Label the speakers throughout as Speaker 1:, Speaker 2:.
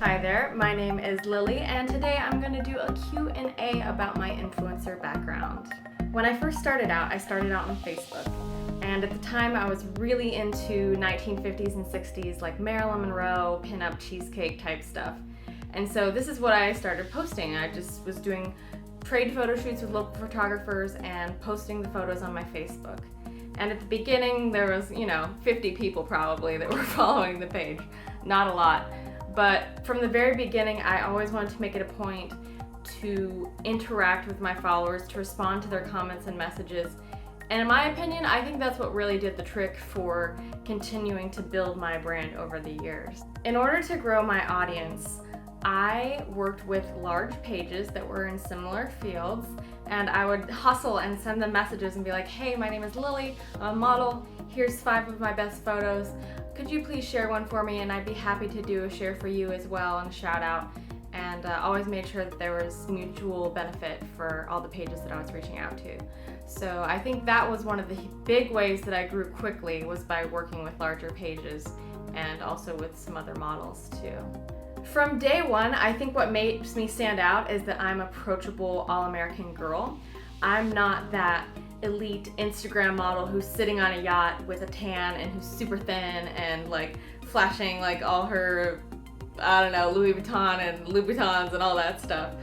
Speaker 1: Hi there, my name is Lily, and today I'm going to do a Q&A about my influencer background. When I first started out, I started out on Facebook, and at the time I was really into 1950s and 60s like Marilyn Monroe, pin-up cheesecake type stuff. And so this is what I started posting. I just was doing trade photo shoots with local photographers and posting the photos on my Facebook. And at the beginning there was, 50 people probably that were following the page. Not a lot. But from the very beginning, I always wanted to make it a point to interact with my followers, to respond to their comments and messages. And in my opinion, I think that's what really did the trick for continuing to build my brand over the years. In order to grow my audience, I worked with large pages that were in similar fields, and I would hustle and send them messages and be like, hey, my name is Lily, I'm a model, here's 5 of my best photos. Could you please share one for me? And I'd be happy to do a share for you as well and a shout out. And always made sure that there was mutual benefit for all the pages that I was reaching out to. So I think that was one of the big ways that I grew quickly, was by working with larger pages and also with some other models too. From day one, I think what makes me stand out is that I'm approachable all-American girl. I'm not that elite Instagram model who's sitting on a yacht with a tan and who's super thin and like flashing like all her, Louis Vuitton and Louboutins and all that stuff.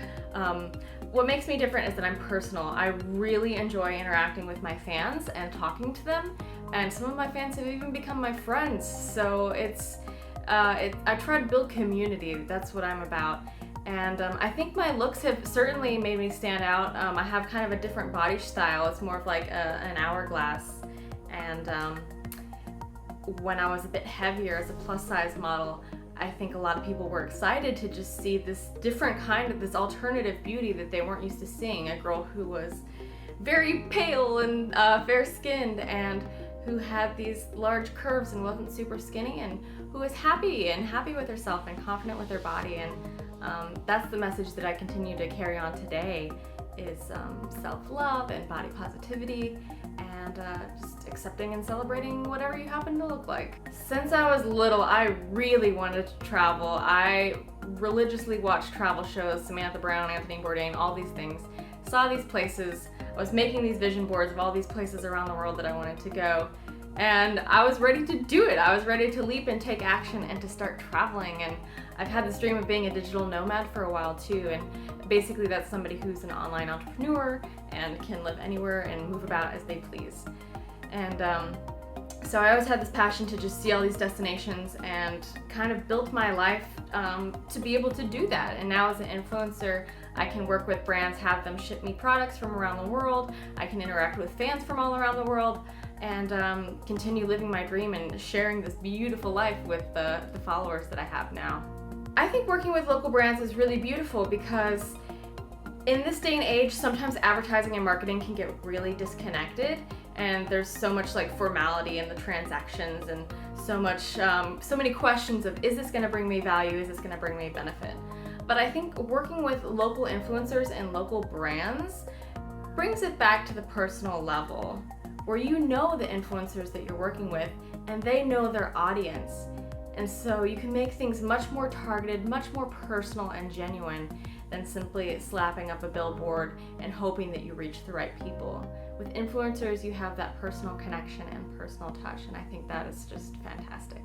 Speaker 1: What makes me different is that I'm personal. I really enjoy interacting with my fans and talking to them, and some of my fans have even become my friends. So I try to build community. That's what I'm about. And I think my looks have certainly made me stand out. I have kind of a different body style. It's more of like an hourglass. And when I was a bit heavier as a plus size model, I think a lot of people were excited to just see this different kind of, this alternative beauty that they weren't used to seeing. A girl who was very pale and fair skinned and who had these large curves and wasn't super skinny, and who was happy with herself and confident with her body. And that's the message that I continue to carry on today, is self-love and body positivity, and just accepting and celebrating whatever you happen to look like. Since I was little, I really wanted to travel. I religiously watched travel shows, Samantha Brown, Anthony Bourdain, all these things. Saw these places. I was making these vision boards of all these places around the world that I wanted to go. And I was ready to do it. I was ready to leap and take action and to start traveling. And I've had this dream of being a digital nomad for a while too. And basically that's somebody who's an online entrepreneur and can live anywhere and move about as they please. And so I always had this passion to just see all these destinations, and kind of built my life to be able to do that. And now as an influencer, I can work with brands, have them ship me products from around the world. I can interact with fans from all around the world, and continue living my dream and sharing this beautiful life with the followers that I have now. I think working with local brands is really beautiful, because in this day and age, sometimes advertising and marketing can get really disconnected, and there's so much like formality in the transactions, and so many questions of, is this going to bring me value? Is this going to bring me benefit? But I think working with local influencers and local brands brings it back to the personal level, where you know the influencers that you're working with and they know their audience. And so you can make things much more targeted, much more personal and genuine than simply slapping up a billboard and hoping that you reach the right people. With influencers, you have that personal connection and personal touch, and I think that is just fantastic.